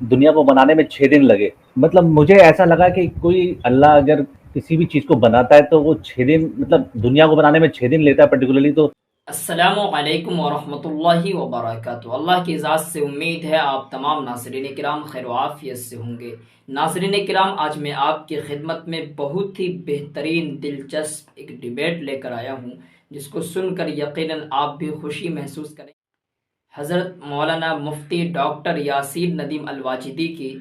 दुनिया को बनाने में 6 दिन लगे। मतलब मुझे ऐसा लगा कि कोई अल्लाह अगर किसी भी चीज़ को बनाता है तो वो 6 दिन मतलब दुनिया को बनाने में 6 दिन लेता है पर्टिकुलरली तो अस्सलामु अलैकुम वरहमतुल्लाहि वबरकातुहू। अल्लाह की इजाज़त से उम्मीद है आप तमाम नाज़रीन किराम खैर व आफ़ियत से होंगे। नाज़रीन किराम, आज मैं आपकी खिदमत में बहुत ही बेहतरीन दिलचस्प एक डिबेट लेकर आया हूँ, जिसको सुनकर यकीनन आप भी खुशी महसूस करें। हज़रत मौलाना मुफ्ती डॉक्टर यासीर नदीम अल-वाजिदी की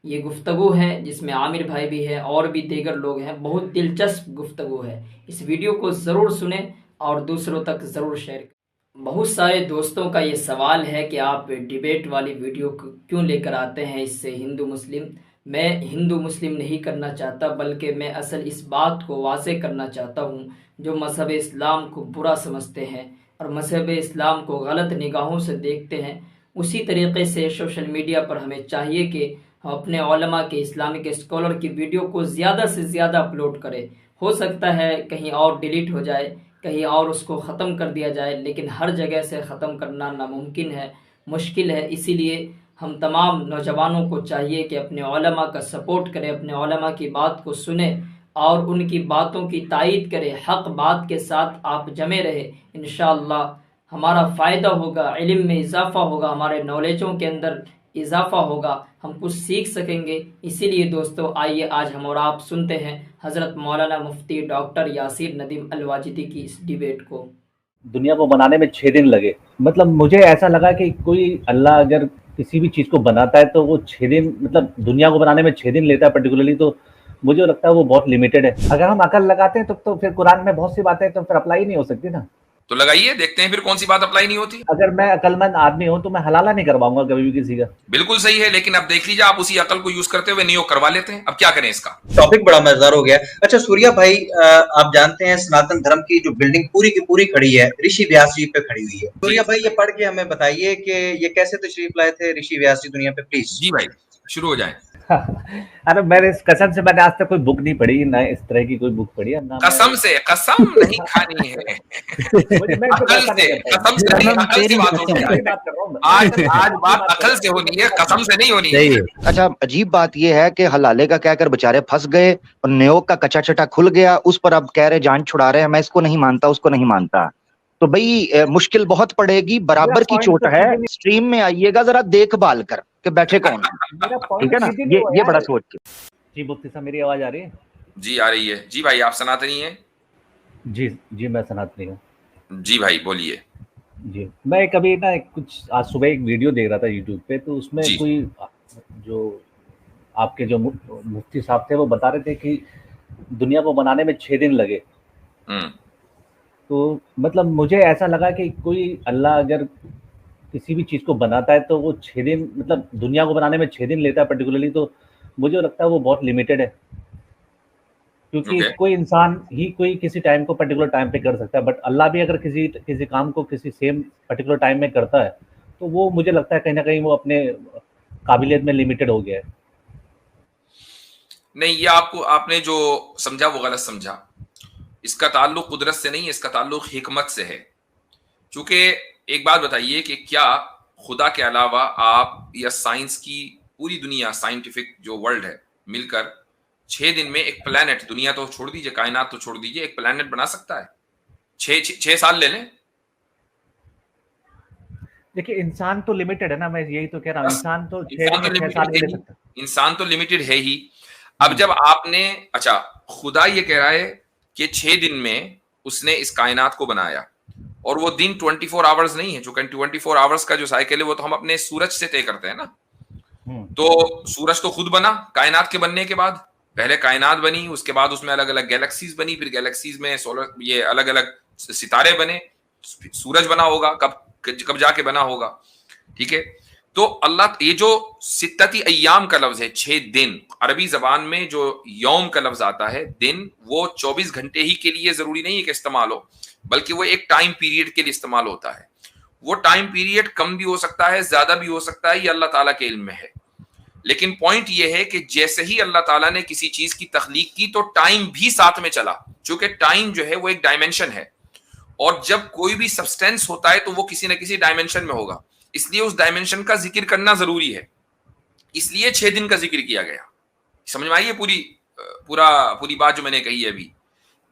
ये गुफ्तगू है, जिसमें आमिर भाई भी हैं और भी दीगर लोग हैं। बहुत दिलचस्प गुफ्तगू है। इस वीडियो को ज़रूर सुने और दूसरों तक ज़रूर शेयर करें। बहुत सारे दोस्तों का ये सवाल है कि आप डिबेट वाली वीडियो क्यों लेकर आते हैं, इससे हिंदू मुस्लिम। मैं हिंदू मुस्लिम नहीं करना चाहता, बल्कि मैं असल इस बात को वाज़ेह करना चाहता हूँ, जो मज़हब इस्लाम को बुरा समझते हैं और मज़हब इस्लाम को गलत निगाहों से देखते हैं, उसी तरीक़े से सोशल मीडिया पर हमें चाहिए कि हम अपने उलमा के, इस्लामिक स्कॉलर की वीडियो को ज़्यादा से ज़्यादा अपलोड करें। हो सकता है कहीं और डिलीट हो जाए, कहीं और उसको ख़त्म कर दिया जाए, लेकिन हर जगह से ख़त्म करना नामुमकिन है, मुश्किल है। इसीलिए हम तमाम नौजवानों को चाहिए कि अपने उलमा का सपोर्ट करें, अपने उलमा की बात को सुने और उनकी बातों की तायीद करें। हक़ बात के साथ आप जमे रहे, इंशाअल्लाह हमारा फ़ायदा होगा, इल्म में इजाफ़ा होगा, हमारे नॉलेजों के अंदर इजाफ़ा होगा, हम कुछ सीख सकेंगे। इसीलिए दोस्तों, आइए आज हम और आप सुनते हैं हज़रत मौलाना मुफ्ती डॉक्टर यासीर नदीम अल-वाजिदी की इस डिबेट को। दुनिया को बनाने में 6 दिन लगे। मतलब मुझे ऐसा लगा कि कोई अल्लाह अगर किसी भी चीज़ को बनाता है तो वो 6 दिन मतलब दुनिया को बनाने में 6 दिन लेता है पर्टिकुलरली तो मुझे लगता है वो बहुत लिमिटेड है। अगर हम अकल लगाते हैं तो फिर कुरान में बहुत सी बातें तो फिर अप्लाई नहीं हो सकती ना। तो लगाइए, देखते हैं फिर कौन सी बात अप्लाई नहीं होती। अगर मैं अकलमंद आदमी हूँ तो मैं हलाला नहीं करवाऊंगा कभी भी किसी का। बिल्कुल सही है, लेकिन अब देख लीजिए, आप उसी अकल को यूज करते हुए नियोग करवा लेते हैं। अब क्या करें इसका? टॉपिक बड़ा मजेदार हो गया। अच्छा सूर्या भाई, आप जानते हैं सनातन धर्म की जो बिल्डिंग पूरी की पूरी खड़ी है ऋषि व्यास जी पे खड़ी हुई है। सूर्या भाई, ये पढ़ के हमें बताइए कि ये कैसे तशरीफ लाए थे ऋषि व्यास जी दुनिया पे, प्लीज। जी भाई, शुरू हो जाए। अरे मैंने इस कसम से मैंने आज तक कोई बुक नहीं पढ़ी, ना इस तरह की कोई बुक पढ़ी है ना। कसम से कसम नहीं खानी है। अकल से, कसम से नहीं, अकल से बात होनी है। आज बात अकल से होनी है, कसम से नहीं होनी है। अच्छा, अजीब बात यह है कि हलाले का कहकर बेचारे फंस गए और न्योक का कच्चा चटा खुल गया, उस पर अब कह रहे जान छुड़ा रहे हैं। मैं इसको नहीं मानता, उसको नहीं मानता। तो भाई मुश्किल बहुत पड़ेगी, बराबर की चोट है। स्ट्रीम में आइएगा जरा देखभाल कर के बैठे कौन है, ठीक है ना। ये बड़ा सोच के। जी मुफ्ती साहब, मेरी आवाज आ रही है? जी आ रही है। जी भाई, आप सनातनी हैं? जी जी, मैं सनातनी हूँ। जी भाई बोलिए। जी, मैं कभी ना कुछ आज सुबह एक वीडियो देख रहा था यूट्यूब पे, तो उसमें जी। कोई जो आपके जो मुफ्ती साहब थे वो बता रहे थे कि दुनिया को बनाने में 6 दिन लगे। तो मतलब मुझे ऐसा लगा कि कोई अल्लाह अगर किसी भी चीज़ को बनाता है तो वो 6 दिन मतलब दुनिया को बनाने में 6 दिन लेता है पर्टिकुलरली तो मुझे लगता है वो बहुत लिमिटेड है। क्योंकि कोई इंसान ही कोई किसी टाइम को पर्टिकुलर टाइम पे कर सकता है, बट अल्लाह भी अगर किसी काम को किसी सेम पर्टिकुलर टाइम में करता है, तो वो मुझे लगता है कहीं न कहीं वो अपने काबिलियत में लिमिटेड हो गया है। नहीं, ये आपने जो समझा वो गलत समझा। इसका ताल्लुक कुदरत से नहीं है, इसका ताल्लुक हिकमत से है। चूंकि एक बात बताइए कि क्या खुदा के अलावा आप या साइंस की पूरी दुनिया, साइंटिफिक जो वर्ल्ड है, मिलकर 6 दिन में एक प्लेनेट, दुनिया तो छोड़ दीजिए, कायनात तो छोड़ दीजिए, एक प्लेनेट बना सकता है? 6 साल ले लें। देखिए, इंसान तो लिमिटेड है ना, मैं यही तो कह रहा हूँ। इंसान तो 6 साल में ले सकता है। इंसान तो लिमिटेड है ही। अब जब आपने, अच्छा, खुदा ये कह रहा है कि 6 दिन में उसने इस कायनात को बनाया, और वो दिन 24 आवर्स नहीं है। जो 24 आवर्स का जो साइकिल है वो तो हम अपने सूरज से तय करते हैं ना। तो सूरज तो खुद बना कायनात के बनने के बाद। पहले कायनात बनी, उसके बाद उसमें अलग अलग गैलेक्सीज बनी, फिर गैलेक्सीज में सोलर, ये अलग अलग सितारे बने, सूरज बना होगा, कब जाके बना होगा, ठीक है। तो अल्लाह, ये जो सित्तती अय्याम का लफ्ज है, 6 दिन, अरबी जबान में जो यौम का लफ्ज आता है, दिन, वो 24 घंटे ही के लिए जरूरी नहीं है कि इस्तेमाल हो, बल्कि वो एक टाइम पीरियड के लिए इस्तेमाल होता है। वो टाइम पीरियड कम भी हो सकता है, ज्यादा भी हो सकता है, ये अल्लाह ताला के इल्म में है। लेकिन पॉइंट ये है कि जैसे ही अल्लाह ताला ने किसी चीज की तख्लीक की तो टाइम भी साथ में चला, क्योंकि टाइम जो है वो एक डायमेंशन है, और जब कोई भी सब्सटेंस होता है तो वो किसी न किसी डायमेंशन में होगा, इसलिए उस डायमेंशन का जिक्र करना जरूरी है। इसलिए 6 दिन का जिक्र किया गया। समझ में आई है पूरी बात जो मैंने कही है अभी?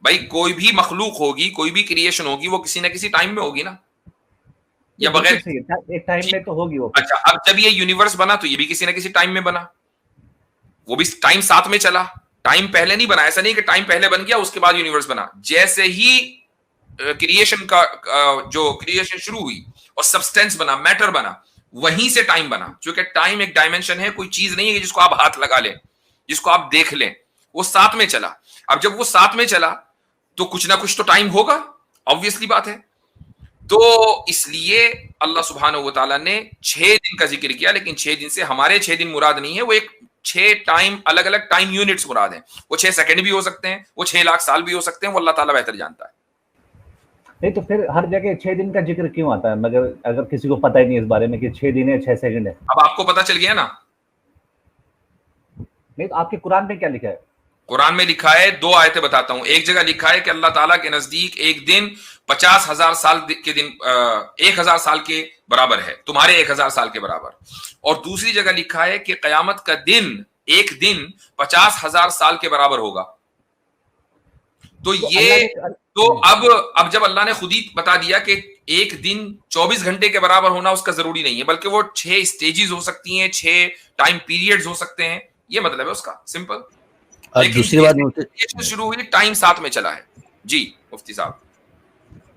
भाई कोई भी मखलूक होगी, कोई भी क्रिएशन होगी, वो किसी ना किसी टाइम में होगी ना, या बगैर एक टाइम में तो होगी वो। अच्छा, अब जब ये यूनिवर्स बना तो ये भी किसी ना किसी टाइम में बना, वो भी टाइम साथ में चला, टाइम पहले नहीं बना। ऐसा नहीं कि टाइम पहले बन गया उसके बाद यूनिवर्स बना। जैसे ही क्रिएशन का जो क्रिएशन शुरू हुई और सब्सटेंस बना, मैटर बना, वहीं से टाइम बना। क्योंकि टाइम एक डायमेंशन है, कोई चीज नहीं है जिसको आप हाथ लगा लें, जिसको आप देख लें। वो साथ में चला। अब जब वो साथ में चला तो कुछ ना कुछ तो टाइम होगा, ऑब्वियसली बात है। तो इसलिए अल्लाह सुब्हानहू व तआला ने 6 दिन का जिक्र किया, लेकिन 6 दिन से हमारे 6 दिन मुराद नहीं है, वो एक 6 टाइम, अलग अलग टाइम यूनिट्स मुराद हैं। वो 6 सेकंड भी हो सकते हैं, वो 6 लाख साल भी हो सकते हैं, वो अल्लाह ताला बेहतर जानता है। नहीं तो फिर हर जगह 6 दिन का जिक्र क्यों आता है, मगर अगर किसी को पता ही नहीं इस बारे में कि 6 दिन है 6 सेकंड है? अब आपको पता चल गया ना। नहीं तो आपके कुरान में क्या लिखा है? कुरान में लिखा है, 2 आयतें बताता हूं। एक जगह लिखा है कि अल्लाह ताला के नजदीक एक दिन 50,000 साल के दिन 1,000 साल के बराबर है, तुम्हारे 1,000 साल के बराबर। और दूसरी जगह लिखा है कि कयामत का दिन, एक दिन 50,000 साल के बराबर होगा। तो ये तो अब जब अल्लाह ने खुद ही बता दिया कि एक दिन 24 घंटे के बराबर होना उसका जरूरी नहीं है, बल्कि वो 6 स्टेजेस हो सकती हैं, 6 टाइम पीरियड्स हो सकते हैं, ये मतलब है उसका, सिंपल। और दूसरी बात शुरू हुई, टाइम साथ में चला है। जी मुफ्ती साहब,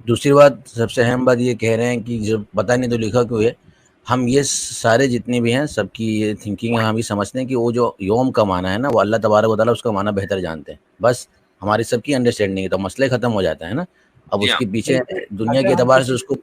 दूसरी बात, सबसे अहम बात ये कह रहे हैं कि जो पता नहीं तो लिखा क्यों है, हम ये सारे जितने भी हैं सबकी ये थिंकिंग है, हम ये समझते हैं कि वो जो योम का माना है ना, वो अल्लाह तबारक व तआला उसका माना बेहतर जानते हैं। बस हमारी सबकी अंडरस्टैंडिंग है, तो मसले खत्म हो जाता है ना। अब उसके पीछे दुनिया के एतबार से उसको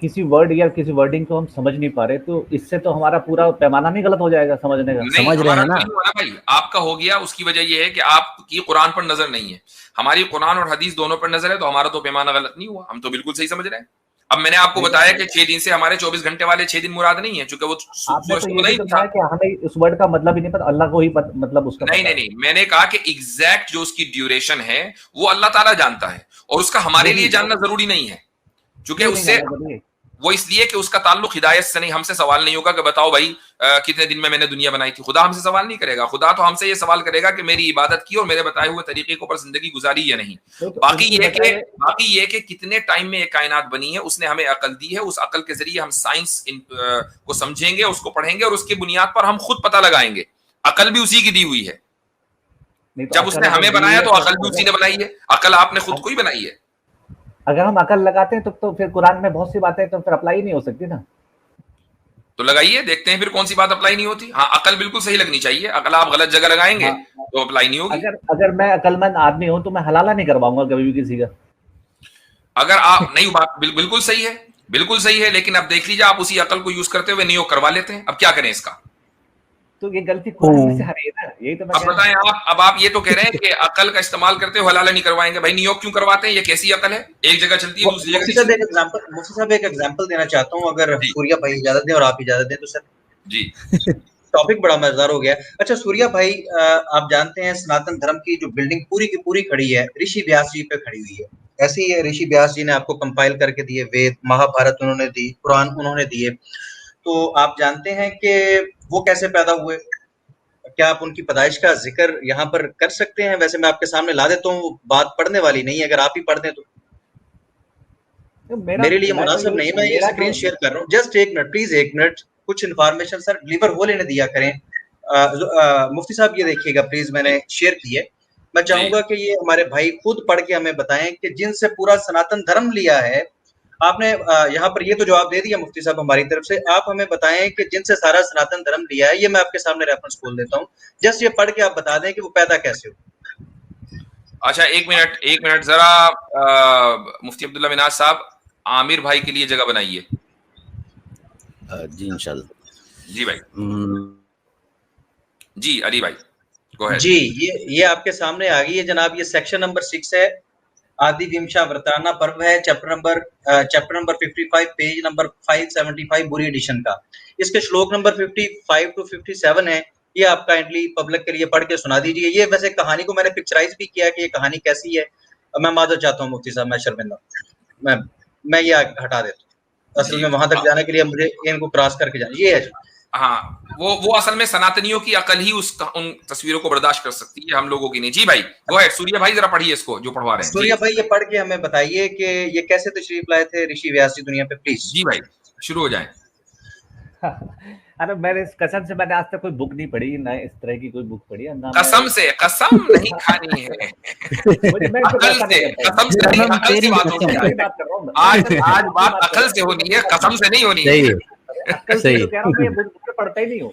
किसी वर्ड या किसी वर्डिंग को हम समझ नहीं पा रहे, तो इससे तो हमारा पूरा पैमाना नहीं गलत हो जाएगा समझने का? समझ रहे हैं ना भाई, आपका हो गया। उसकी वजह यह है कि आपकी कुरान पर नजर नहीं है, हमारी कुरान और हदीस दोनों पर नजर है, तो हमारा तो पैमाना गलत नहीं हुआ, हम तो बिल्कुल सही समझ रहे हैं। अब मैंने आपको बताया कि 6 दिन से हमारे 24 घंटे वाले 6 दिन मुराद नहीं है, चूंकि वो आपने तो ये भी कहा कि हमें उस वर्ड का मतलब ही नहीं पता, अल्लाह को ही मतलब उसका नहीं, मैंने कहा कि एग्जैक्ट जो उसकी ड्यूरेशन है वो अल्लाह ताला जानता है, और उसका हमारे लिए जानना जरूरी नहीं है, क्योंकि उससे वो इसलिए कि उसका ताल्लुक हिदायत से नहीं, हमसे सवाल नहीं होगा कि बताओ भाई कितने दिन में मैंने दुनिया बनाई थी। खुदा हमसे सवाल नहीं करेगा, खुदा तो हमसे ये सवाल करेगा कि मेरी इबादत की और मेरे बताए हुए तरीके के ऊपर जिंदगी गुजारी या नहीं। बाकी ये कि कितने टाइम में ये कायनात बनी है, उसने हमें अकल दी है, उस अकल के जरिए हम साइंस को समझेंगे, उसको पढ़ेंगे, और उसकी बुनियाद पर हम खुद पता लगाएंगे। अकल भी उसी की दी हुई है। जब उसने हमें बनाया तो अकल भी उसी ने बनाई है, अकल आपने खुद को ही बनाई है। अगर हम अकल लगाते हैं तो फिर कुरान में बहुत सी बातें तो फिर अप्लाई नहीं हो सकती ना। तो लगाइए, देखते हैं फिर कौन सी बात अप्लाई नहीं होती। हाँ, अकल बिल्कुल सही लगनी चाहिए, अकल आप गलत जगह लगाएंगे तो अप्लाई नहीं होगी। अगर मैं अकलमंद आदमी हूं तो मैं हलाला नहीं करवाऊंगा कभी भी किसी का। अगर आप नहीं, बात बिल्कुल सही है, बिल्कुल सही है, लेकिन अब देख लीजिए आप उसी अकल को यूज करते हुए नियोग करवा लेते हैं। अब क्या करें इसका? तो ये गलती कुरान से आ रही है ना, यही तो मैं अब बताएं आप ये तो कह रहे हैं कि अकल का इस्तेमाल करते हुए हलाला नहीं करवाएंगे। भाई नियोग क्यों करवाते हैं? ये कैसी अकल है? एक जगह चलती है, दूसरी जगह। मुफ्ती साहब एक एग्जांपल देना चाहता हूं, अगर सूर्या भाई इजाजत दें और आप इजाजत दें तो सर। जी टॉपिक बड़ा मजेदार हो गया। अच्छा सूर्या भाई, आप जानते हैं सनातन धर्म की जो बिल्डिंग पूरी की पूरी खड़ी है, ऋषि व्यास जी पे खड़ी हुई है। ऐसे ही ऋषि व्यास जी ने आपको कंपाइल करके दिए वेद, महाभारत उन्होंने दी, कुरान उन्होंने दिए। तो आप जानते हैं कि वो कैसे पैदा हुए? क्या आप उनकी पैदाइश का जिक्र यहाँ पर कर सकते हैं? वैसे मैं आपके सामने ला देता हूँ, बात पढ़ने वाली नहीं है, अगर आप ही पढ़ दें तो मेरे लिए मुनासिब नहीं। मैं ये स्क्रीन शेयर कर रहा हूँ, जस्ट एक मिनट प्लीज, एक मिनट। कुछ इन्फॉर्मेशन सर डिलीवर हो लेने दिया करें। मुफ्ती साहब ये देखिएगा प्लीज, मैंने शेयर की है। मैं चाहूंगा कि ये हमारे भाई खुद पढ़ के हमें बताएं कि जिनसे पूरा सनातन धर्म लिया है। आपने यहाँ पर ये तो जवाब दे दिया मुफ्ती साहब हमारी तरफ से, आप हमें बताएं कि जिनसे सारा सनातन धर्म लिया है। ये मैं आपके सामने रेफरेंस खोल देता हूँ, जस्ट ये पढ़ के आप बता दें कि वो पैदा कैसे हो। अच्छा एक मिनट जरा मुफ्ती अब्दुल्ला मिनाज साहब, आमिर भाई के लिए जगह बनाइए। जी इंशाल्लाह। जी भाई। जी अली भाई गो अहेड। जी ये आपके सामने आ गई है जनाब। ये सेक्शन नंबर 6 है, आदि विमशा व्रताना पर्व है, चैप्टर नंबर 55, पेज नंबर 575 बुरी एडिशन का। इसके श्लोक नंबर 55 to 57 है। ये आप काइंडली पब्लिक के लिए पढ़ के सुना दीजिए। ये वैसे कहानी को मैंने पिक्चराइज भी किया कि ये कहानी कैसी है। मैं माजर चाहता हूँ मुफ्ती साहब, मैं शर्मिंदा, मैं ये हटा देता हूँ। असल में वहां तक जाने के लिए मुझे इनको क्रॉस करके जाना। ये है हाँ, वो असल में सनातनियों की अकल ही उन तस्वीरों को बर्दाश्त कर सकती है, हम लोगों की नहीं। जी भाई, गो अहेड सूर्या भाई, जरा पढ़िए इसको जो पढ़वा रहे हैं। सूर्या भाई ये पढ़ के हमें बताइए कि ये कैसे तशरीफ लाए थे ऋषि व्यास जी दुनिया पे, प्लीज। जी भाई, शुरू हो जाए। अरे मैंने कसम से मैंने आज तक कोई बुक नहीं पढ़ी, ना इस तरह की कोई बुक पढ़ी है ना। कसम से, कसम नहीं खानी है। अकल से, कसम से नहीं, अकल से बात होनी है। आज बात अकल से होनी है, कसम से नहीं होनी है। अकल से तो कह रहा हूं, मैं बुक पढ़ता ही नहीं हूँ।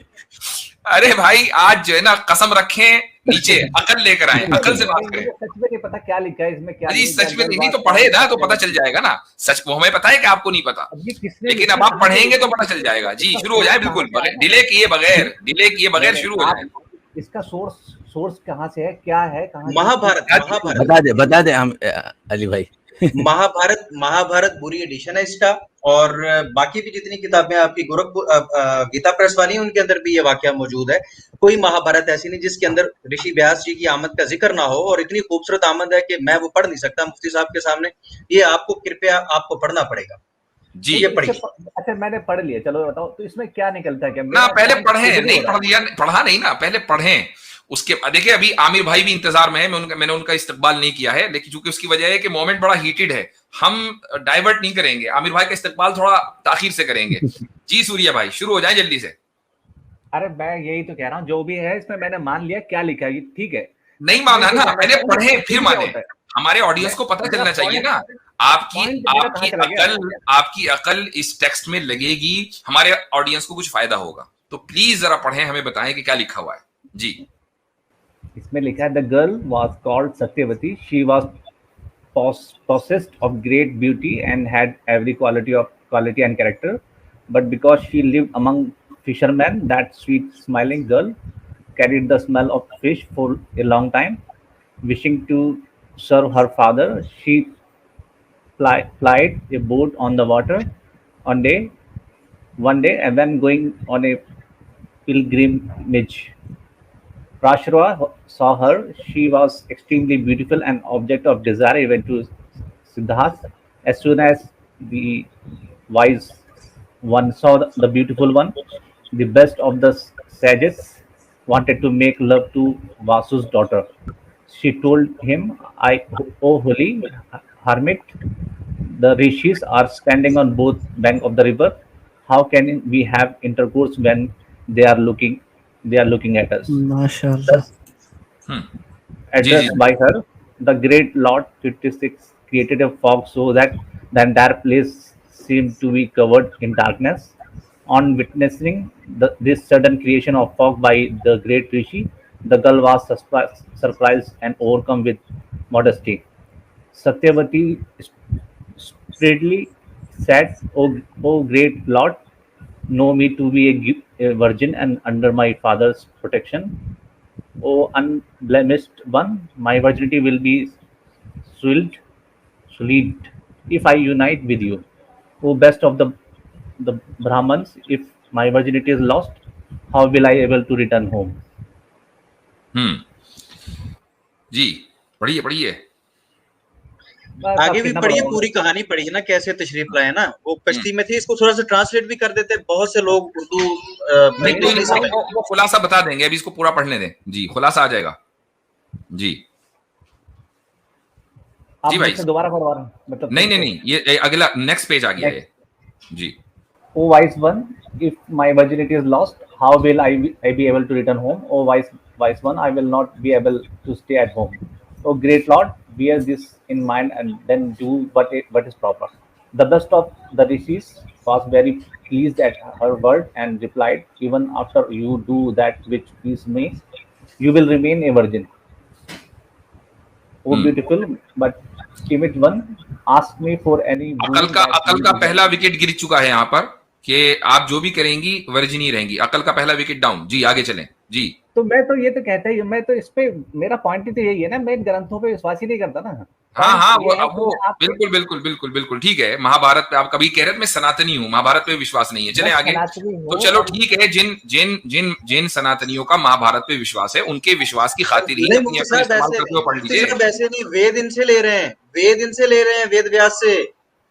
अरे भाई, आज जो है ना, कसम रखें नीचे, अकल लेकर आए, अकल से बात करें। सच में नहीं पता क्या लिखा है इसमें, क्या जी सच में नहीं तो पढ़े ना तो पता चल जाएगा ना। सच वो हमें पता है कि आपको नहीं पता, लेकिन अब आप पढ़ेंगे तो पता चल जाएगा। जी शुरू हो जाए, बिल्कुल डिले किए बगैर शुरू हो जाए। इसका सोर्स कहाँ से है, क्या है, कहाँ? महाभारत बता दे हम अली भाई। महाभारत बुरी एडिशन है इसका, और बाकी भी जितनी किताबें आपकी गोरखपुर गीता प्रेस वाली, उनके अंदर भी ये वाकया मौजूद है। कोई महाभारत ऐसी नहीं जिसके अंदर ऋषि व्यास जी की आमद का जिक्र ना हो, और इतनी खूबसूरत आमद है कि मैं वो पढ़ नहीं सकता मुफ्ती साहब के सामने। ये आपको कृपया आपको पढ़ना पड़ेगा। जी ये पढ़िए। अच्छा मैंने पढ़ लिया, चलो बताओ तो इसमें क्या निकलता है? क्या ना पहले पढ़े, नहीं पढ़ा नहीं ना, पहले पढ़ें। उसके देखिए, अभी आमिर भाई भी इंतजार में है, मैंने उनका इस्तकबाल नहीं किया है, लेकिन चूंकि उसकी वजह है कि मोमेंट बड़ा हीटेड है, हम डाइवर्ट नहीं करेंगे, आमिर भाई का इस्तकबाल थोड़ा ताखीर से करेंगे। जी सूर्या भाई, शुरू हो जाए जल्दी से। अरे मैं यही तो कह रहा हूँ, जो भी है इसमें मैंने मान लिया क्या लिखा है, ठीक है। नहीं माना ना, पहले पढ़े फिर माने। हमारे ऑडियंस को पता चलना चाहिए ना। आपकी अकल इस टेक्स्ट में लगेगी, हमारे ऑडियंस को कुछ फायदा होगा, तो प्लीज जरा पढ़ें, हमें बताएं कि क्या लिखा हुआ है। जी इसमें लिखा है, the girl was called Satyavati, she was possessed of great beauty and had every quality and character, but because she lived among fishermen, that sweet smiling girl carried the smell of fish for a long time. Wishing to serve her father, she plied a boat on the water. One day, and when going on a pilgrimage, Rashra saw her. She was extremely beautiful and object of desire even to Siddhartha. As soon as the wise one saw the beautiful one, the best of the sages wanted to make love to Vasu's daughter. She told him, "O holy hermit, the rishis are standing on both bank of the river. How can we have intercourse when they are looking at us?" माशाल्लाह। Addressed by her, the great Lord 56 created a fog so that the entire place seemed to be covered in darkness. On witnessing this sudden creation of fog by the great Rishi, the girl was surprised and overcome with modesty. Satyavati spreadily said, "O great Lord, know me to be a virgin and under my father's protection. O unblemished one, my virginity will be sullied if I unite with you. O best of the Brahmans, if my virginity is lost, how will I able to return home?" जी पढ़िए आगे भी पढ़िए, पूरी कहानी पढ़िए ना, कैसे तशरीफ लाए ना। वो कश्ती में थे, इसको थोड़ा सा ट्रांसलेट भी कर देते, बहुत से लोग उर्दू नहीं समझ। वो खुलासा बता देंगे, अभी इसको पूरा पढ़ने दें। जी खुलासा आ जाएगा। जी जी भाई दोबारा पढ़वा रहा हूँ, मतलब नहीं, ये अगला नेक्स्ट पेज आ गया है। जी O wise one, if my virginity is lost, how will I be able to return home? O wise one, I will not be able to stay at home. O great Lord, bear this in mind and then do what is proper. The best of the rishis was very pleased at her word and replied, "Even after you do that which pleases me, you will remain a virgin. O beautiful but timid one, ask me for any." अकल का पहला wicket गिर चुका है यहाँ पर कि आप जो भी करेंगी वर्जिन ही रहेंगी। अकल का पहला विकेट डाउन। जी आगे चलें। जी तो मैं तो ये तो कहता ही, मैं तो इस पे मेरा पॉइंट ही तो यही है ना, मैं ग्रंथों पे विश्वास ही नहीं करता ना। हाँ वो बिल्कुल ठीक है। महाभारत पे आप कभी कह रहे थे मैं सनातनी हूँ, महाभारत पे विश्वास नहीं है। चले आगे। तो चलो ठीक है, जिन सनातनियों का महाभारत पे विश्वास है, उनके विश्वास की खातिर ही अपनी अकल इस्तेमाल करते हुए पढ़ लीजिए। ऐसे नहीं, वेद इनसे ले रहे हैं, वेद व्यास से।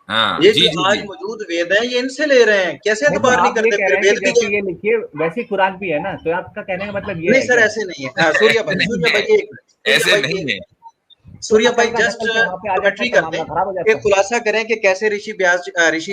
हाँ ये जी जो जी आज जी। मौजूद वेद हैं ये इनसे ले रहे हैं, कैसे नहीं तो एतबार नहीं आप ये करते कह फिर रहे हैं कि वेद जैसे भी? ये लिखिए वैसी कुरान भी है ना, तो आपका कहने का मतलब ये नहीं है सर क्या? ऐसे नहीं है। सूर्या ऐसे भाई, नहीं सूर्या है, भाई एक मिनट, सूर्या ऐसे भाई नहीं है। तो सूर्या भाई अकल का जस्ट नकल तो वहाँ पे आ जाता कमेंट्री तो करते मामला हैं, खराब हो एक जाता। खुलासा करें कि कैसे ऋषि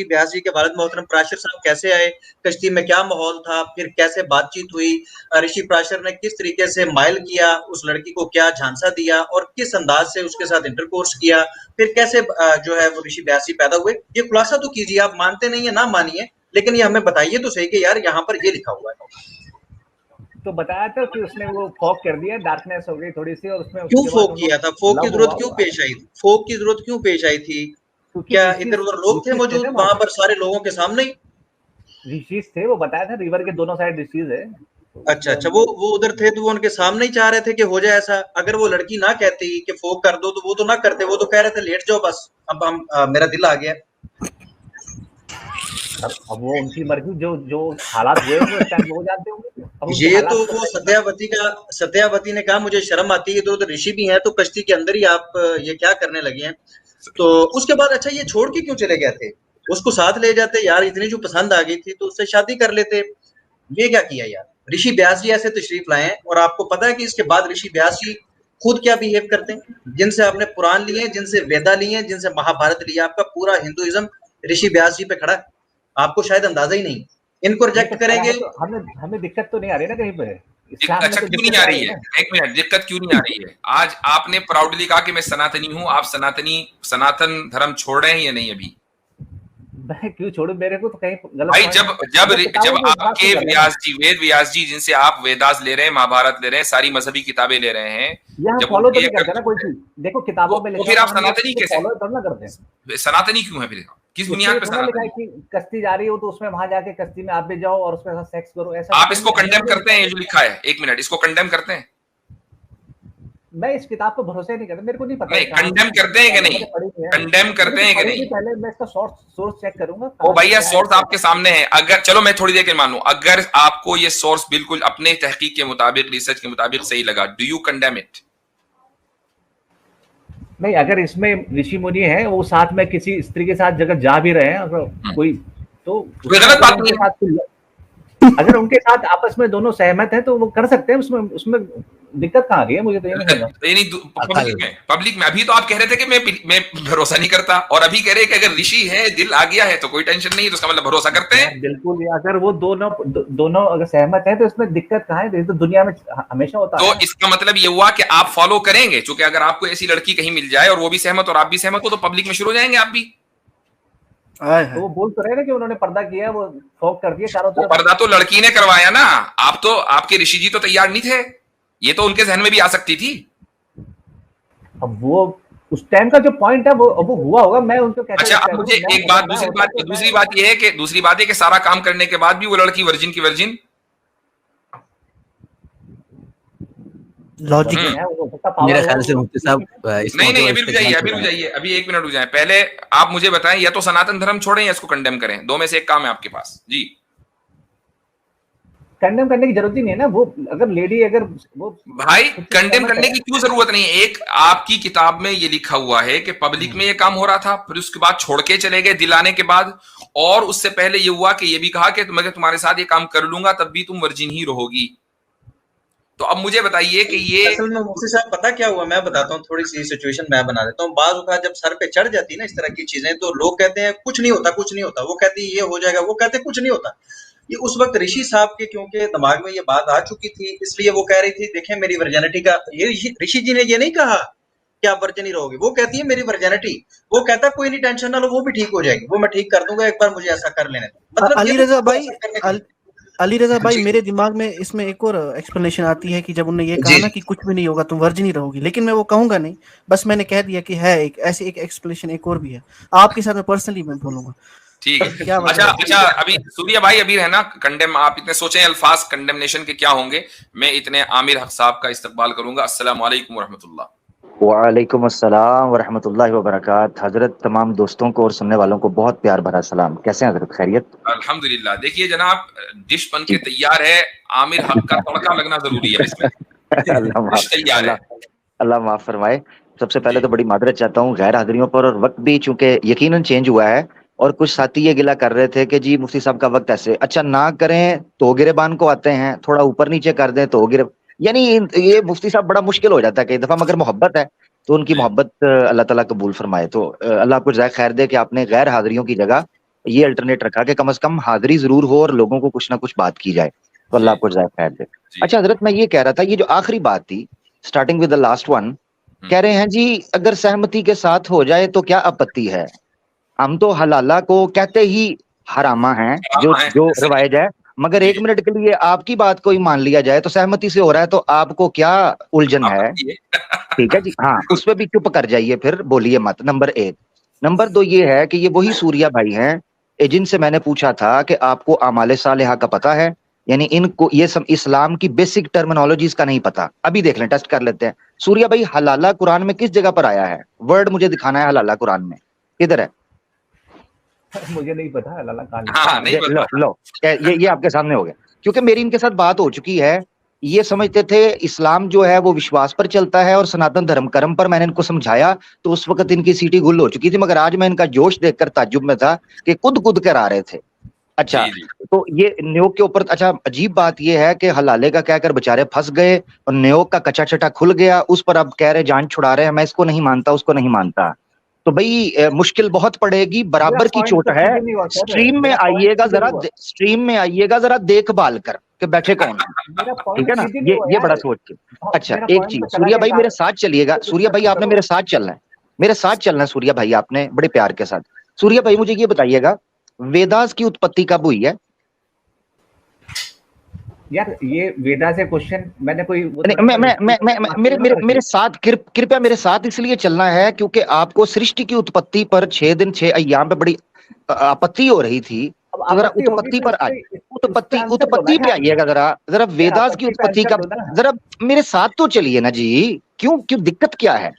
व्यास जी के वालिद मोहतरम पराशर साहब कैसे आए, कश्ती में क्या माहौल था, फिर कैसे बातचीत हुई, ऋषि पराशर ने किस तरीके से माइल किया, उस लड़की को क्या झांसा दिया और किस अंदाज से उसके साथ इंटरकोर्स किया, फिर कैसे जो है वो ऋषि व्यास जी पैदा हुए। ये खुलासा तो कीजिए, आप मानते नहीं है ना मानिए, लेकिन ये हमें बताइए तो सही कि यार यहाँ पर ये लिखा हुआ है। तो बताया था कि उसने वो फॉग कर दिया, डार्कनेस हो गई थोड़ी सी, और उसमें क्यों उसके बाद फोक किया था? फोक की लव जरूरत हुआ क्यों वो, पेश आई थी? फोक की जरूरत क्यों पेश आई थी? क्योंकि क्या ऋषि इधर उधर लोग थे ऋषि थे मौजूद ना वहाँ वहां पे, पर सारे लोगों के सामने ही? ऋषि थे, वो बताया था रिवर के दोनों साइड ऋषिज है, तो अच्छा अच्छा, वो उधर थे तो वो उनके सामने ही चाह रहे थे कि हो जाए ऐसा। अगर वो लड़की ना कहती कि फोक कर दो तो वो तो ना करते, वो तो कह रहे थे लेट जाओ बस, अब हम मेरा दिल आ गया। अब वो उनकी मर्जी, जो जो हालात हुए होंगे उस टाइम वो जानते होंगे, अब उनके ये तो हालात तो वो पहले सत्यावती ने कहा मुझे शर्म आती है, तो ऋषि भी हैं तो कश्ती के अंदर ही आप ये क्या करने लगे हैं। तो उसके बाद अच्छा ये छोड़ के क्यों चले गए थे? उसको साथ ले जाते यार, इतनी जो पसंद आ गई थी तो उससे शादी कर लेते। ये क्या किया यार? ऋषि व्यास जी ऐसे तशरीफ लाए हैं और आपको पता है कि इसके बाद ऋषि व्यास जी खुद क्या बिहेव करते हैं, जिनसे आपने पुराण लिए, जिनसे वेदा लिए, जिनसे महाभारत लिया, आपका पूरा हिंदुइज्म ऋषि व्यास जी पे खड़ा है। आपको शायद अंदाजा ही नहीं, इनको नहीं तो रिजेक्ट खड़ा करेंगे। है, तो हमें हमें दिक्कत तो नहीं आ रही ना कहीं पे, इस्लाम में अच्छा तो क्यों दिक्कत नहीं आ आ रही रही है है? ना। एक मिनट, दिक्कत क्यों नहीं आ रही है? आज आपने प्राउडली कहा कि मैं सनातनी हूं, आप सनातन धर्म छोड़ रहे हैं या नहीं अभी? मैं क्यों छोड़ू, मेरे को तो कहीं गलत भाई पॉइंट, जब जब मैं किताबों जब के हिसाब से आपके कर रहा हूँ ना। वेद व्यास जी जिनसे आप वेदास ले रहे हैं, महाभारत ले रहे हैं, सारी मजहबी किताबें ले रहे हैं, ये हम जब फॉलो तो उनके ये नहीं करते ना कोई करतूत है, चीज, देखो किताबों में तो लिखा फिर हुआ आप हम लोग सनातनी उसको कैसे फॉलो थोड़ा ना करते हैं। हैं? सनातनी क्यों है फिर? किस उसमें बुनियाद ये पे थोड़ा लिखा है सनातनी? कि कश्ती जा रही हो तो उसमें वहां जाके कश्ती में आप भी जाओ और उसके साथ सेक्स करो, ऐसा तो आप कहीं इसको हमें कंडेम तो नहीं करते लिखा हैं है। ये जो लिखा है? एक मिनट, इसको कंडेम करते हैं? मैं इस किताब को भरोसे नहीं करता, मेरे को नहीं पता नहीं, है कहाँ से कंडेम करते हैं कि मैंने नहीं? पढ़ी नहीं है, कंडेम मैंने करते तो हैं कि पढ़ी नहीं, नहीं? पहले मैं इसका सोर्स चेक करूंगा ओ कहाँ से भैया क्या है सोर्स क्या आपके सामने है। अगर चलो मैं थोड़ी देर के लिए मान लूं, अगर आपको ये सोर्स बिल्कुल अपने तहकीक के मुताबिक, रिसर्च के मुताबिक सही लगा, डू यू कंडेम इट? नहीं। अगर इसमें ऋषि मुनि है वो साथ में किसी स्त्री के साथ जगह जा भी रहे हैं अगर कोई, तो कोई उसमें गलत अगर बात उनके नहीं है। साथ अगर उनके साथ आपस में दोनों सहमत हैं तो वो कर सकते हैं, उसमें उसमें दिक्कत कहाँ आ रही है, मुझे तो ये नहीं समझ रहा। यानी अकल पब्लिक में अभी तो आप कह रहे थे कि मैं भरोसा नहीं करता, और अभी कह रहे हैं कि अगर ऋषि है, दिल आ गया है तो कोई टेंशन नहीं है, तो उसका मतलब भरोसा करते यार हैं। बिल्कुल, अगर वो दोनों अगर सहमत हैं तो इसमें दिक्कत कहाँ है, ये तो दुनिया में हमेशा होता तो है। इसका मतलब ये हुआ कि आप फॉलो करेंगे, क्योंकि अगर आपको ऐसी लड़की कहीं मिल जाए और वो भी सहमत और आप भी सहमत हो, तो पब्लिक में शुरू हो जाएंगे आप भी। तो वो बोल तो रहे ना कि उन्होंने पर्दा किया, वो फॉग कर दिया चारों वो तरफ। पर्दा तो लड़की ने करवाया ना, आप तो, आपके ऋषि जी तो तैयार नहीं थे। ये तो उनके जहन में भी आ सकती थी। अब वो उस टाइम का जो पॉइंट है वो हुआ होगा, मैं उनको कैसे अच्छा, अब करूं, मुझे एक बात, दूसरी बात ये है कि सारा काम करने के बाद भी वो लड़की वर्जिन की वर्जिन। लॉजिक है, वो हो सकता पावर मेरे हो ख्याल से मुफ्ती साहब इस नहीं नहीं, मौके अभी पर रुक जाइए, इस्तेमाल अभी कर रुक रहे हैं। जाइए, अभी 1 मिनट रुक जाए। पहले आप मुझे बताएं, या तो सनातन धर्म छोड़ें या इसको कंडेम करें, दो में से एक काम है आपके पास जी। कंडेम करने की जरूरत ही नहीं है ना, वो अगर लेडी अगर वो भाई कंडेम सहमत करने है। की क्यों जरूरत नहीं है? एक आपकी किताब में ये लिखा हुआ है कि पब्लिक में ये काम हो रहा था, फिर उसके बाद छोड़ के चले गए दिलाने के बाद, और उससे पहले ये हुआ कि ये भी कहा कि मैं तुम्हारे साथ ये काम कर लूंगा तब भी तुम वर्जिन ही रहोगी। तो अब मुझे बताइए कि ये असल में मुफ्ती साहब पता क्या हुआ, मैं बताता हूँ, थोड़ी सी सिचुएशन मैं बना देता हूँ। बाज औक़ात जब सर पे चढ़ जाती है ना इस तरह की चीजें, तो लोग कहते हैं कुछ नहीं होता, कुछ नहीं होता, वो कहती है ये हो जाएगा, वो कहते हैं कुछ नहीं होता। ये उस वक्त ऋषि साहब के क्योंकि दिमाग में ये बात आ चुकी थी, इसलिए वो कह रही थी देखें मेरी वर्जिनिटी का, ये ऋषि जी ने ये नहीं कहा कि आप वर्जिन ही रहोगे, वो कहती है मेरी वर्जिनिटी, वो कहता कोई नहीं टेंशन ना लो, वो भी ठीक हो जाएगी, वो मैं ठीक कर दूंगा, एक बार मुझे ऐसा कर लेने दो। मतलब अली ये तो रजा भाई ऐसा करने का। अली रजा भाई, जी मेरे दिमाग में इसमें एक और एक्सप्लेनेशन आती है कि जब उन्होंने ये जी कहा ना जी। कि कुछ भी नहीं होगा तुम वर्जिन ही रहोगी, लेकिन मैं वो कहूंगा नहीं, बस मैंने कह दिया कि है एक ऐसी एक एक्सप्लेनेशन एक और भी है, आपके साथ मैं पर्सनली मैं बोलूंगा। ठीक है। क्या अच्छा मतलब अच्छा, अभी सूर्या भाई अभी है ना कंडेम, आप इतने सोचें अल्फाज कंडेमनेशन के क्या होंगे, मैं इतने आमिर हक साहब का इस्तकबाल करूंगा। अस्सलाम वालेकुम रहमतुल्लाह। वालेकुम अस्सलाम वरहमतुल्लाहि वबरकात। हजरत तमाम दोस्तों को और सुनने वालों को बहुत प्यार भरा सलाम। कैसे हैं हजरत? खैरियत? अल्हम्दुलिल्लाह। देखिए जनाब, डिश बन के तैयार है, आमिर हक का तड़का लगना जरूरी है इसमें। अल्लाह डिश माफ तैयार है। अल्लाह अल्लाह माफ फरमाए। सबसे पहले जी तो बड़ी मादरत चाहता हूँ गैर हाजिरियों पर, और वक्त भी चूंकि यकीनन चेंज हुआ है, और कुछ साथी ये गिला कर रहे थे कि जी मुफ्ती साहब का वक्त ऐसे, अच्छा ना करें तो गिरेबान को आते हैं, थोड़ा ऊपर नीचे कर दें तो गिरे, यानी ये मुफ्ती साहब बड़ा मुश्किल हो जाता है कई दफा, मगर मोहब्बत है तो उनकी जी मोहब्बत अल्लाह ताला कबूल फरमाए। तो अल्लाह आपको जाए खैर दे कि आपने गैर हाजिरियों की जगह ये अल्टरनेट रखा कि कम से कम हाजिरी जरूर हो और लोगों को कुछ ना कुछ बात की जाए, तो अल्लाह जी आपको जाए खैर दे। जी अच्छा हजरत, मैं ये कह रहा था, ये जो आखिरी बात थी, starting with the last one, hmm, कह रहे हैं जी अगर सहमति के साथ हो जाए तो क्या आपत्ति है। हम तो हलाला को कहते ही हरामा है, जो हाँ, जो सही रवायज है, मगर एक जी मिनट के लिए आपकी बात को ही मान लिया जाए तो सहमति से हो रहा है, तो आपको क्या उलझन है। आपत्ति है ठीक है जी, हाँ, बिल्कुल उस पर भी चुप कर जाइए, फिर बोलिए मत, नंबर एक। नंबर दो ये है कि ये वही सूर्या भाई हैं जिनसे मैंने पूछा था कि आपको आमाले सालिहा का पता है, यानी इनको ये सब इस्लाम की बेसिक टर्मिनोलॉजीज का नहीं पता। अभी देख लें, टेस्ट कर लेते हैं। सूर्या भाई, हलाला कुरान में किस जगह पर आया है, वर्ड मुझे दिखाना है, हलाला कुरान में किधर है। मुझे नहीं पता अल्लाह कहाँ लिखा हाँ है। नहीं लो पता लो, ये आपके सामने हो गया, क्योंकि मेरी इनके साथ बात हो चुकी है। ये समझते थे इस्लाम जो है वो विश्वास पर चलता है और सनातन धर्म कर्म पर। मैंने इनको समझाया तो उस वक्त इनकी सीटी गुल हो चुकी थी, मगर आज मैं इनका जोश देखकर ताज्जुब में था कि कूद कूद कर आ रहे थे। अच्छा, जी जी तो ये न्योक के ऊपर, अच्छा अजीब बात ये है कि हलाले का कहकर बेचारे फंस गए और न्योक का कच्चा चटा खुल गया, उस पर अब कह रहे जान छुड़ा रहे हैं। मैं इसको नहीं मानता, उसको नहीं मानता, तो भाई मुश्किल बहुत पड़ेगी, मेरा बराबर की पॉइंट चोट तो है। क्लियर नहीं हुआ सर, स्ट्रीम में मेरा पॉइंट आइएगा क्लियर जरा, नहीं हुआ, स्ट्रीम में आइएगा जरा देखभाल कर के बैठे कौन है, मेरा ठीक पॉइंट है ना, सीधी नहीं हुआ ये बड़ा यार। सोच के। अच्छा मेरा एक पॉइंट चीज, तो चला सूर्या गया भाई मेरे साहब, साथ चलिएगा, सूर्या भाई डिस्कस आपने करो। मेरे साथ चलना है, मेरे साथ चलना है सूर्या भाई, आपने बड़े प्यार के साथ। सूर्या भाई मुझे ये बताइएगा, वेदास की उत्पत्ति कब हुई है। यार ये वेदा से क्वेश्चन मैंने कोई वो नहीं, थोड़ा सा हिस्ट्री का मेरे मास्टर मेरे ना मेरे रखी। साथ कृपया मेरे साथ इसलिए चलना है क्योंकि आपको सृष्टि की उत्पत्ति पर 6 दिन 6 अय्याम पे बड़ी आपत्ति हो रही थी। अब तो जरा आपत्ति होगी उत्पत्ति तो पर आइए, इस पे उत्पत्ति आंसर दो ना उत्पत्ति पे यार। आइएगा जरा, जरा यार वेदास की आपत्ति पे उत्पत्ति आंसर का, दो ना। जरा मेरे साथ तो चलिए ना जी। क्यों क्यों दिक्कत क्या है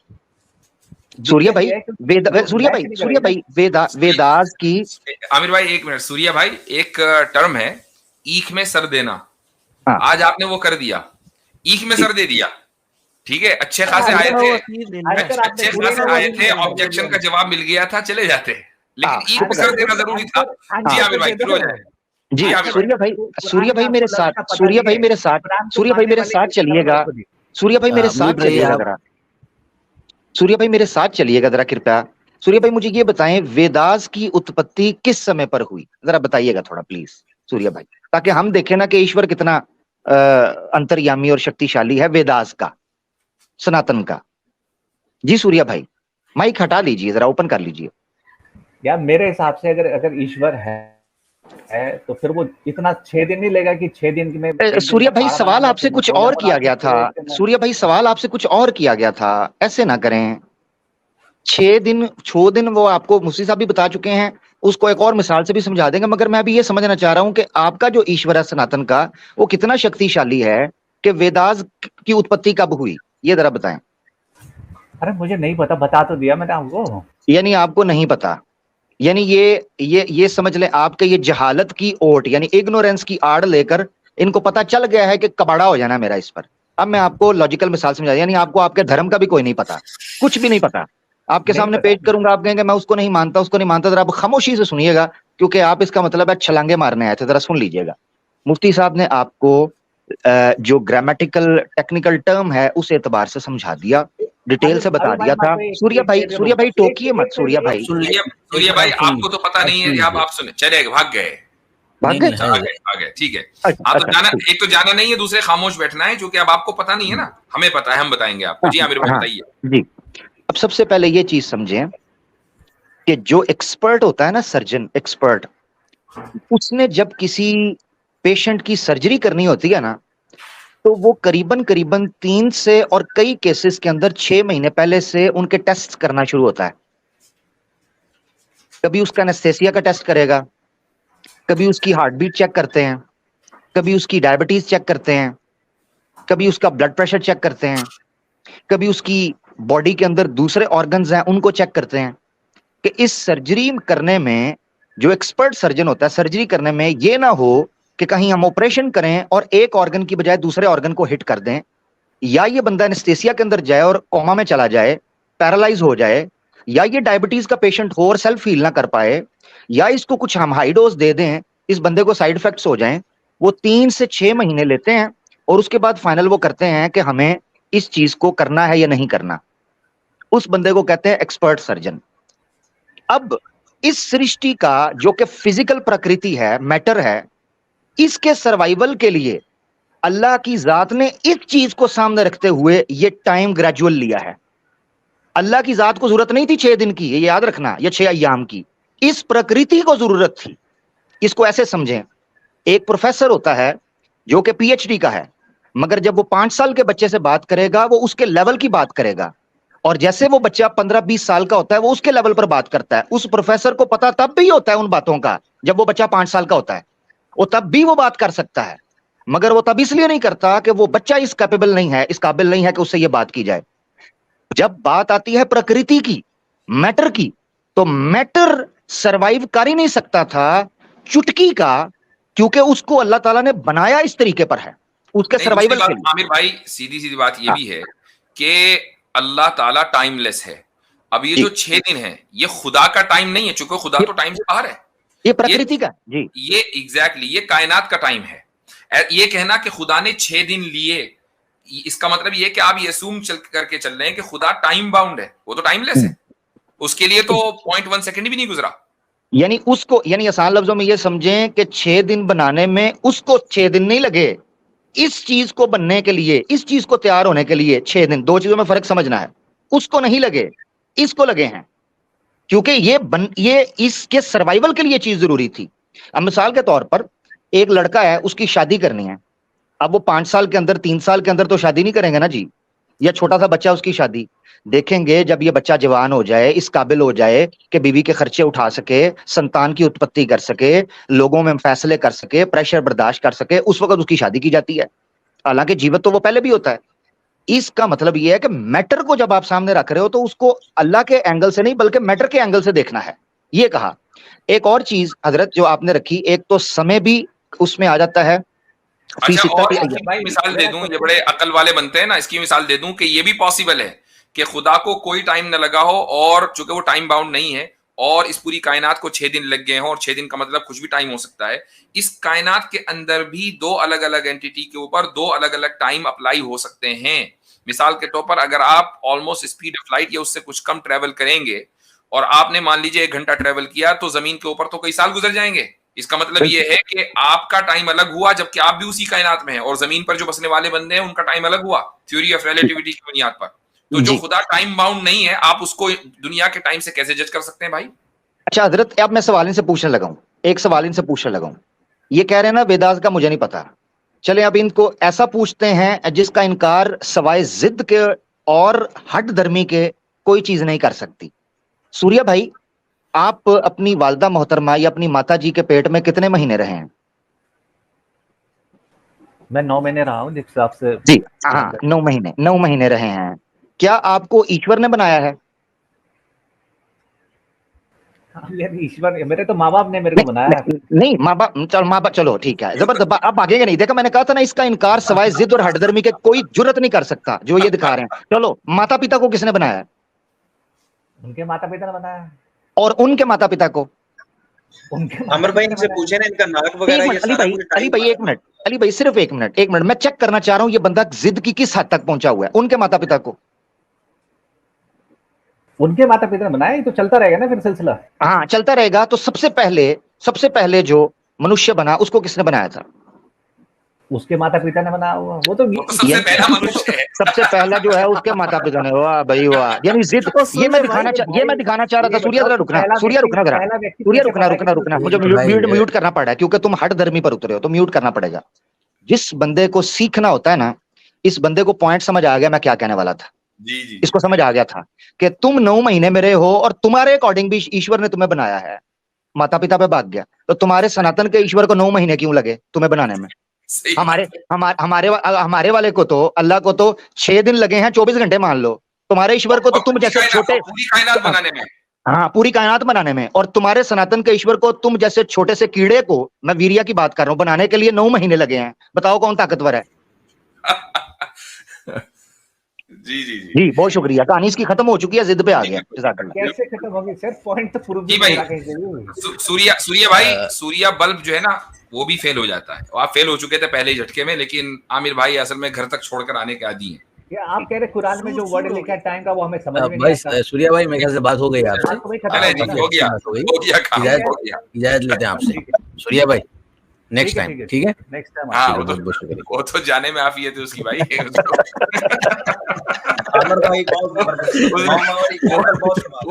सूर्या दिक्कत भाई। ये है कि जो मैच नहीं सूर्या करेगी ना। भाई वेदास की, आमिर भाई एक मिनट, सूर्या भाई एक टर्म है ईख में सर देना, हाँ आज आपने वो कर दिया, ईख में ठीक, सर दे दिया, ठीक है, अच्छे खासे आए लिखा थे, हुआ चीज ले लो ना, आंसर आपने अच्छे पूरा खासे नहीं आए थे, दिया। ऑब्जेक्शन का जवाब मिल गया था, चले जाते, हाँ लेकिन ईख में चुप सर कर, देना जरूरी था। जी हाँ आमिर भाई दे शुरू हो दो। जाए। जी। जी आमिर भाई सूर्या भाई मेरे साथ, सूर्या भाई मेरे साथ, कुरान को सूर्या भाई मानने मेरे वाले साथ किसका चलिएगा, बताओ खुद ही। सूर्या भाई मेरे साथ म्यूट रहिए चलिएगा आप। जरा, सूर्या भाई मेरे साथ चलिएगा जरा कृपया। सूर्या भाई मुझे ये बताएं, वेदास की उत्पत्ति किस समय पर हुई, जरा बताइएगा थोड़ा प्लीज सूर्या भाई, ताकि हम देखें ना कि ईश्वर कितना अंतर्यामी और शक्तिशाली है, वेदास का, सनातन का। जी सूर्या भाई, माइक हटा लीजिए, जरा ओपन कर लीजिए। यार मेरे हिसाब से अगर अगर ईश्वर है तो फिर वो इतना 6 दिन नहीं लेगा कि 6 दिन में एक दिन सूर्या में भाई पहाड़ सवाल बनाना है, आपसे फिर कुछ कोयला और किया बना के गया था, फिर एक दिन में। सूर्या भाई सवाल आपसे कुछ और किया गया था, ऐसे ना करें। 6 दिन वो आपको मुफ्ती साहब भी बता चुके हैं, उसको एक और मिसाल से भी समझा देंगे, मगर मैं भी ये समझना चाह रहा हूं कि आपका जो ईश्वर है सनातन का, वो कितना शक्तिशाली है कि वेदास की उत्पत्ति कब हुई, ये जरा बताएं। अरे मुझे नहीं पता, बता तो दिया मैंने आपको। यानी आपको नहीं पता, यानी ये समझ लें आपके ये जहालत की ओट, यानी इग्नोरेंस की आड़ लेकर इनको पता चल गया है कि कबाड़ा हो जाना मेरा इस पर। अब मैं आपको लॉजिकल मिसाल समझा, यानी आपको आपके धर्म का भी कोई नहीं पता, कुछ भी नहीं पता। आपके नहीं सामने पता। पेश करूंगा, आप कहेंगे मैं उसको नहीं मानता, उसको नहीं मानता, जरा आप खामोशी से सुनिएगा, क्योंकि आप इसका मतलब है छलांगे मारने आए थे, जरा सुन लीजिएगा। मुफ्ती साहब ने आपको जो ग्रामेटिकल टेक्निकल टर्म है उस एतबार से समझा दिया, डिटेल से बता दिया था। सूर्या भाई टोकिए मत, सूर्या आप भाई। सुन लीजिए, सूर्या एक भाई बार सुन आपको तो पता नहीं है कि आप सुने, चले भाग गए, भाग नहीं गए? नहीं आ है। गए आ गए, ठीक है। अच्छा, हाँ तो अच्छा, जाना, ठीक। एक तो जाना नहीं है, दूसरे खामोश बैठना है, क्योंकि अब आपको पता नहीं है ना, हमें पता है, हम बताएंगे आपको। जी आमिर भाई हाँ, बताइए। जी। अब सबसे पहले ये चीज समझें कि जो एक्सपर्ट होता है ना, सर्जन एक्सपर्ट, उसने जब किसी पेशेंट की सर्जरी करनी होती है ना, तो वो करीबन करीबन 3 से और कई केसेस के अंदर 6 महीने पहले से उनके टेस्ट करना शुरू होता है। कभी उसका एनेस्थेसिया का टेस्ट करेगा, कभी उसकी हार्ट बीट चेक करते हैं, कभी उसकी डायबिटीज चेक करते हैं, कभी उसका ब्लड प्रेशर चेक करते हैं, कभी उसकी बॉडी के अंदर दूसरे ऑर्गन्स हैं उनको चेक करते हैं, कि इस सर्जरी करने में जो एक्सपर्ट सर्जन होता है, सर्जरी करने में ये ना हो कि कहीं हम ऑपरेशन करें और एक ऑर्गन की बजाय दूसरे ऑर्गन को हिट कर दें, या ये बंदा एनेस्थेसिया के अंदर जाए और कोमा में चला जाए, पैरालाइज हो जाए, या ये डायबिटीज का पेशेंट हो और सेल्फ हील ना कर पाए, या इसको कुछ हम हाई डोज दे दें, इस बंदे को साइड इफेक्ट्स हो जाएं, वो 3 से 6 महीने लेते हैं और उसके बाद फाइनल वो करते हैं कि हमें इस चीज को करना है या नहीं करना। उस बंदे को कहते हैं एक्सपर्ट सर्जन। अब इस सृष्टि का जो कि फिजिकल प्रकृति है, मैटर है, इसके सर्वाइवल के लिए अल्लाह की जात ने इस चीज को सामने रखते हुए ये टाइम ग्रेजुअल लिया है। अल्लाह की जात को जरूरत नहीं थी 6 दिन की, ये याद रखना, या 6 अय्याम की, इस प्रकृति को जरूरत थी। इसको ऐसे समझें, एक प्रोफेसर होता है जो कि पीएचडी का है, मगर जब वो 5 साल के बच्चे से बात करेगा वो उसके लेवल की बात करेगा, और जैसे वो बच्चा 15-20 साल का होता है वो उसके लेवल पर बात करता है। उस प्रोफेसर को पता तब भी होता है उन बातों का जब वो बच्चा 5 साल का होता है, वो तब भी वो बात कर सकता है, मगर वो तब इसलिए नहीं करता कि वो बच्चा इस कैपेबल नहीं है, इस काबिल नहीं है कि उससे ये बात की जाए। जब बात आती है प्रकृति की, मैटर की, तो मैटर सरवाइव कर ही नहीं सकता था चुटकी का, क्योंकि उसको अल्लाह ताला ने बनाया इस तरीके पर है उसके सर्वाइवल के लिए। आमिर भाई सीधी सीधी बात ये भी है कि अल्लाह ताला टाइमलेस है। अब ये जो 6 दिन है ये खुदा का टाइम नहीं है, चूंकि खुदा तो टाइम से बाहर है, ये प्रकृति का जी, ये एग्जैक्टली ये कायनात का टाइम है। ये कहना कि खुदा ने 6 दिन लिए, इसका मतलब ये कि आप ये assume करके चल रहे हैं कि खुदा टाइम बाउंड है, वो तो टाइमलेस है, उसके लिए तो 0.1 सेकंड भी नहीं गुजरा। यानी उसको, यानी आसान लफ्जों में ये समझें कि 6 दिन बनाने में उसको 6 दिन नहीं लगे, इस चीज को बनने के लिए, इस चीज को तैयार होने के लिए 6 दिन। 2 चीजों में फर्क समझना है, उसको नहीं लगे, इसको लगे हैं, क्योंकि ये इसके सर्वाइवल के लिए चीज जरूरी थी। अब मिसाल के तौर पर एक लड़का है, उसकी शादी करनी है, अब वो 5 साल के अंदर, 3 साल के अंदर तो शादी नहीं करेंगे ना जी, या छोटा सा बच्चा उसकी शादी देखेंगे जब ये बच्चा जवान हो जाए, इस काबिल हो जाए कि बीवी के खर्चे उठा सके, संतान की उत्पत्ति कर सके, लोगों में फैसले कर सके, प्रेशर बर्दाश्त कर सके, उस वक्त उसकी शादी की जाती है। हालांकि जीवित तो वो पहले भी होता है। इसका मतलब ये है कि मैटर को जब आप सामने रख रहे हो तो उसको अल्लाह के एंगल से नहीं बल्कि मैटर के एंगल से देखना है, ये कहा। एक और चीज हजरत जो आपने रखी, एक तो समय भी उसमें आ जाता है। अच्छा, और इसकी भाई मिसाल दे दूं, ये बड़े अकल वाले बनते हैं ना, इसकी मिसाल दे दूं कि ये भी पॉसिबल है कि खुदा को कोई टाइम न लगा हो, और चूंकि वो टाइम बाउंड नहीं है और इस पूरी कायनात को 6 दिन लग गए हों, और 6 दिन का मतलब कुछ भी टाइम हो सकता है, इस कायनात के अंदर भी 2 अलग अलग एंटिटी के ऊपर 2 अलग अलग टाइम अप्लाई हो सकते हैं। मिसाल के तौर पर अगर आप ऑलमोस्ट स्पीड ऑफ लाइट या उससे कुछ कम ट्रेवल करेंगे और आपने मान लीजिए 1 घंटा ट्रेवल किया, तो जमीन के ऊपर तो कई साल गुजर जाएंगे। इसका मतलब ये है कि आपका टाइम अलग हुआ, जबकि आप भी उसी कायनात में हैं, और जमीन पर जो बसने वाले बंदे हैं उनका टाइम अलग हुआ थ्योरी ऑफ रिलेटिविटी की बुनियाद पर। तो जो खुदा टाइम बाउंड नहीं है, आप उसको दुनिया के टाइम से कैसे जज कर सकते हैं भाई? अच्छा हजरत, अब मैं सवाल इनसे पूछने लगा हूं, एक सवाल इनसे पूछने लगा हूं। ये कह रहे हैं ना वेदास का मुझे नहीं पता, चले अब इनको ऐसा पूछते हैं जिसका इनकार सवाए जिद के और हट धर्मी के कोई चीज नहीं कर सकती। सूर्या भाई, आप अपनी वालदा मोहतरमा या अपनी माता जी के पेट में कितने महीने रहे हैं? मैं 9 महीने रहा हूँ जिस हिसाब से। जी हाँ, 9 महीने रहे हैं। क्या आपको ईश्वर ने बनाया है? ईश्वर, मेरे तो माँ बाप ने मेरे को बनाया है। नहीं माँ बाप चलो ठीक है, जबरदस्त, आप भागेंगे नहीं। देखा, मैंने कहा था ना, इसका इनकार सवाए जिद और हटधर्मी के कोई जुर्रत नहीं कर सकता जो ये दिखा रहे हैं। चलो, माता पिता को किसने बनाया? उनके माता पिता ने बनाया। और उनके माता पिता को? अमर भाई इनसे पूछे ना, इनका नाक वगैरह ये सारा कुछ। अली भाई एक मिनट, अली भाई सिर्फ एक मिनट, मैं चेक करना चाह रहा हूं ये बंदा जिद की किस हद तक पहुंचा हुआ है। उनके माता पिता को? उनके माता पिता ने बनाया, ये तो चलता रहेगा ना फिर सिलसिला। हाँ चलता रहेगा। तो सबसे पहले जो मनुष्य बना उसको किसने बनाया था? उसके माता पिता ने बनाया हुआ, वो तो सबसे पहला मनुष्य है। सबसे पहला जो है उसके माता पिता ने। वाह भाई वाह, यानी जिद। ये मैं दिखाना चाह रहा था। सूर्या रुकना, मुझे म्यूट करना पड़ा है क्योंकि तुम हट धर्मी पर उतरे हो, तो म्यूट करना पड़ेगा। जिस बंदे को सीखना होता है ना, इस बंदे को पॉइंट समझ आ गया मैं क्या कहने वाला था। जी। इसको समझ आ गया था कि तुम 9 महीने में रहे हो और तुम्हारे अकॉर्डिंग भी ईश्वर ने तुम्हें बनाया है। माता पिता पे भाग गया, तो तुम्हारे सनातन के ईश्वर को 9 महीने क्यों लगे तुम्हें बनाने में? हमारे वाले को तो, अल्लाह को तो 6 दिन लगे हैं, 24 घंटे मान लो। तुम्हारे ईश्वर को तो तुम जैसे छोटे, पूरी कायनात बनाने में, हाँ पूरी कायनात बनाने में, और तुम्हारे सनातन के ईश्वर को तुम जैसे छोटे से कीड़े को, मैं वीरिया की बात कर रहा हूं, बनाने के लिए 9 महीने लगे हैं। बताओ कौन ताकतवर है? जी जी जी जी बहुत शुक्रिया, कहानी इसकी खत्म हो चुकी है, जिद पे आ गया। जज़ाकल्लाह। कैसे खत्म होगी सर? पॉइंट तो प्रूव जी भी भाई, हो रहा कहीं से भी। सूर्या भाई, सूर्या बल्ब जो है ना वो भी फेल हो जाता है। आप फेल हो चुके थे पहले ही झटके में, लेकिन आमिर भाई असल में घर तक छोड़कर आने के आदी हैं। ये आप कह रहे कुरान में जो वर्ड लिखा है टाइम का वो हमें समझ में नहीं भाई आता। सूर्या भाई मेरे ख्याल से बात हो गई आपसे, बात तो वही खत्म चले होगी जी, ना। हो गया, बात हो गई। हो गया काम, इजाजत हो गया। इजाजत लेते हैं आपसे ठीक है, सूर्या भाई, नेक्स्ट ठीक है, टाइम, ठीक है? नेक्स्ट टाइम हाँ, आप वो बहुत बहुत शुक्रिया। तो जाने में आफियत है उसकी भाई। आमिर भाई बहुत जबरदस्त, मामावारी बहुत कमाल।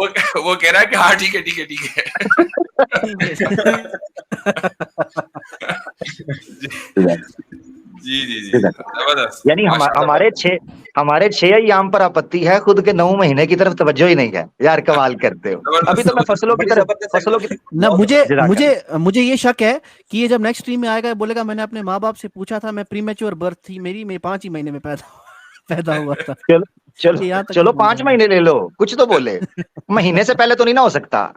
वो कह रहा है कि हाँ ठीक है ठीक है ठीक है। जी जी जी, जबरदस्त। यानी हमारे 6 अय्याम पर आपत्ति है, खुद के 9 महीने की तरफ तवज्जो ही नहीं है। यार कमाल करते हो। अभी तो मैं फसलों की ना मुझे ये शक है कि ये जब नेक्स्ट स्ट्रीम में आएगा बोलेगा मैंने अपने माँ बाप से पूछा था, मैं प्रीमेच्योर बर्थ थी मेरी, मैं 5 ही महीने में पैदा हुआ था। चलो 5 महीने ले लो, कुछ तो बोले। महीने से पहले तो नहीं ना हो सकता।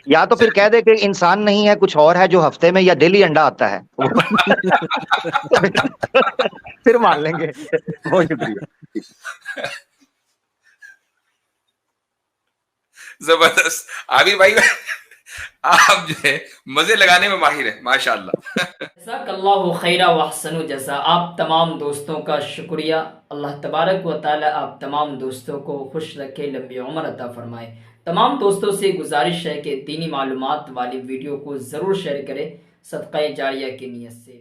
या तो फिर कह दे कि इंसान नहीं है कुछ और है जो हफ्ते में या डेली अंडा आता है। फिर मान लेंगे। बहुत शुक्रिया। जबरदस्त आबिर भाई, आप जो है मजे लगाने में माहिर है माशाल्लाह। जज़ाकल्लाहु खैरा व अहसनु जज़ा। आप तमाम दोस्तों का शुक्रिया। अल्लाह तबारक व तआला आप तमाम दोस्तों को खुश रखे, लंबी उम्र अता फरमाए। तमाम दोस्तों से गुजारिश है कि दीनी मालूमात वाली वीडियो को ज़रूर शेयर करें सदक़ा जारिया की नीयत से।